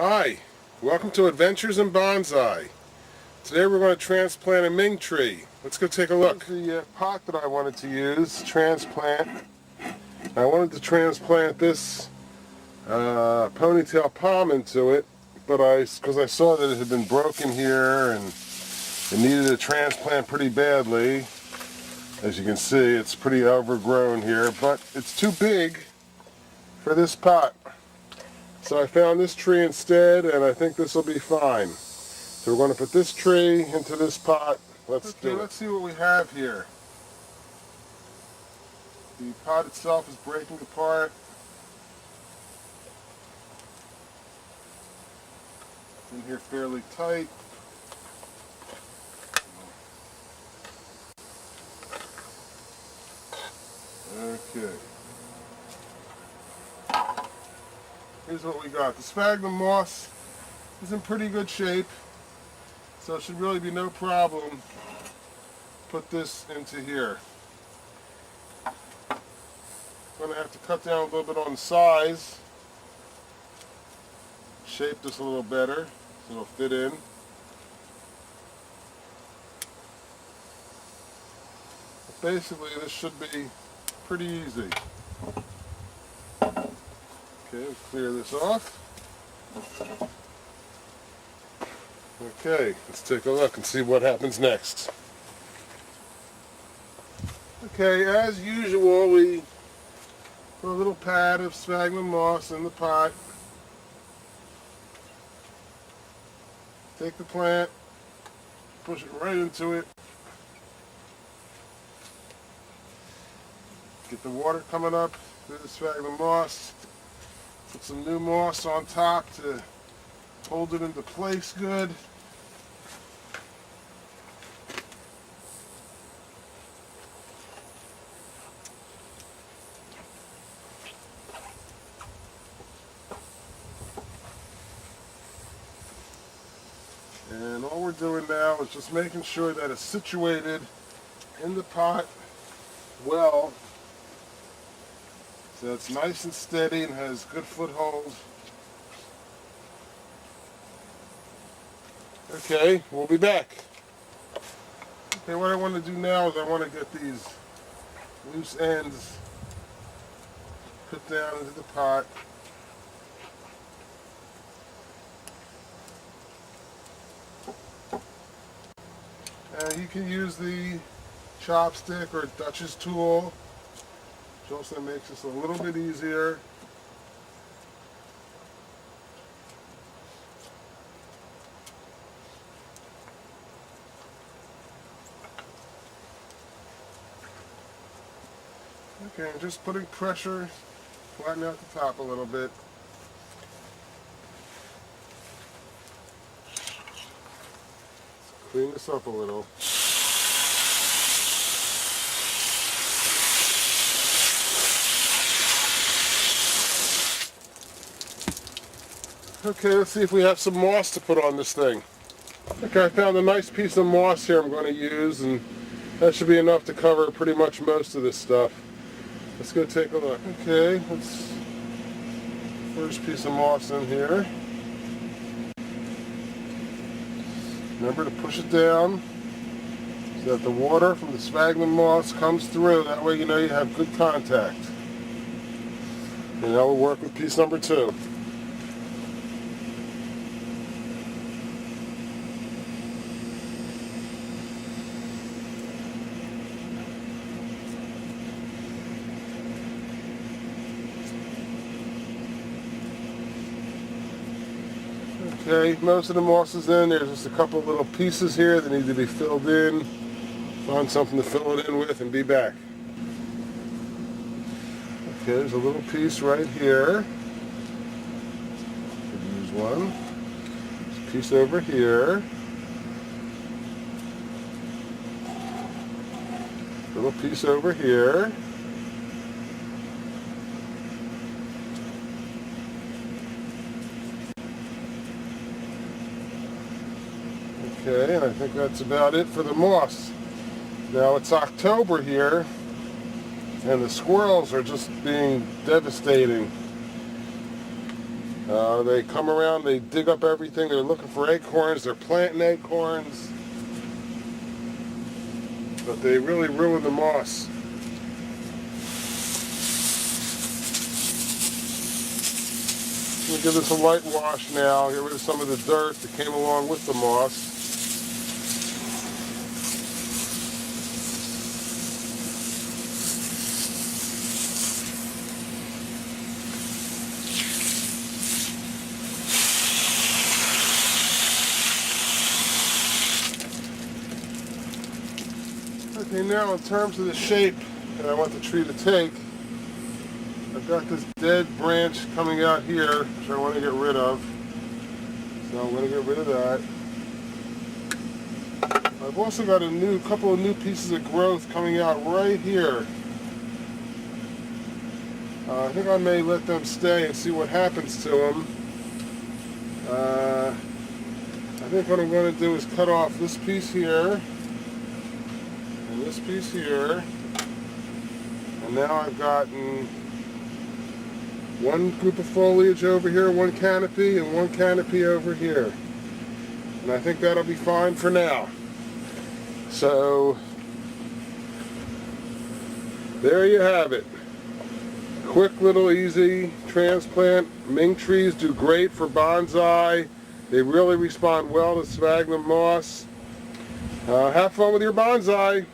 Hi, welcome to Adventures in Bonsai. Today we're going to transplant a ming tree. Let's go take a look. This is the pot that I wanted to use, transplant. I wanted to transplant this ponytail palm into it, but because I saw that it had been broken here and it needed a transplant pretty badly. As you can see, it's pretty overgrown here, but it's too big for this pot. So I found this tree instead, and I think this will be fine. So we're going to put this tree into this pot. Let's see what we have here. The pot itself is breaking apart. It's in here fairly tight. Okay. Here's what we got. The sphagnum moss is in pretty good shape, so it should really be no problem. Put this into here. I'm going to have to cut down a little bit on the size, shape this a little better so it'll fit in. But basically, this should be pretty easy. Okay, we'll clear this off. Okay, let's take a look and see what happens next. Okay, as usual, we put a little pad of sphagnum moss in the pot. Take the plant, push it right into it. Get the water coming up through the sphagnum moss. Put some new moss on top to hold it into place good. And all we're doing now is just making sure that it's situated in the pot well, so it's nice and steady and has good foothold. Okay, we'll be back. Okay, what I want to do now is I want to get these loose ends put down into the pot. And you can use the chopstick or Dutch's tool, which also makes this a little bit easier. Okay, I'm just putting pressure, flatten out the top a little bit. Clean this up a little. Okay, let's see if we have some moss to put on this thing. Okay, I found a nice piece of moss here I'm going to use, and that should be enough to cover pretty much most of this stuff. Let's go take a look. Okay, let's first piece of moss in here. Remember to push it down so that the water from the sphagnum moss comes through. That way you know you have good contact. And now we'll work with piece number 2. Okay, most of the moss is in. There's just a couple little pieces here that need to be filled in. Find something to fill it in with and be back. Okay, there's a little piece right here. Could use one. There's a piece over here. Little piece over here. Okay, and I think that's about it for the moss. Now it's October here, and the squirrels are just being devastating. They come around, they dig up everything, they're looking for acorns, they're planting acorns, but they really ruin the moss. I'm going to give this a light wash now, get rid of some of the dirt that came along with the moss. Okay, now in terms of the shape that I want the tree to take, I've got this dead branch coming out here, which I want to get rid of. So I'm going to get rid of that. I've also got a couple of new pieces of growth coming out right here. I think I may let them stay and see what happens to them. I think what I'm going to do is cut off this piece here and this piece here. And now I've gotten one group of foliage over here, one canopy, and one canopy over here. And I think that'll be fine for now. So, there you have it. Quick, little, easy transplant. Ming trees do great for bonsai. They really respond well to sphagnum moss. Have fun with your bonsai.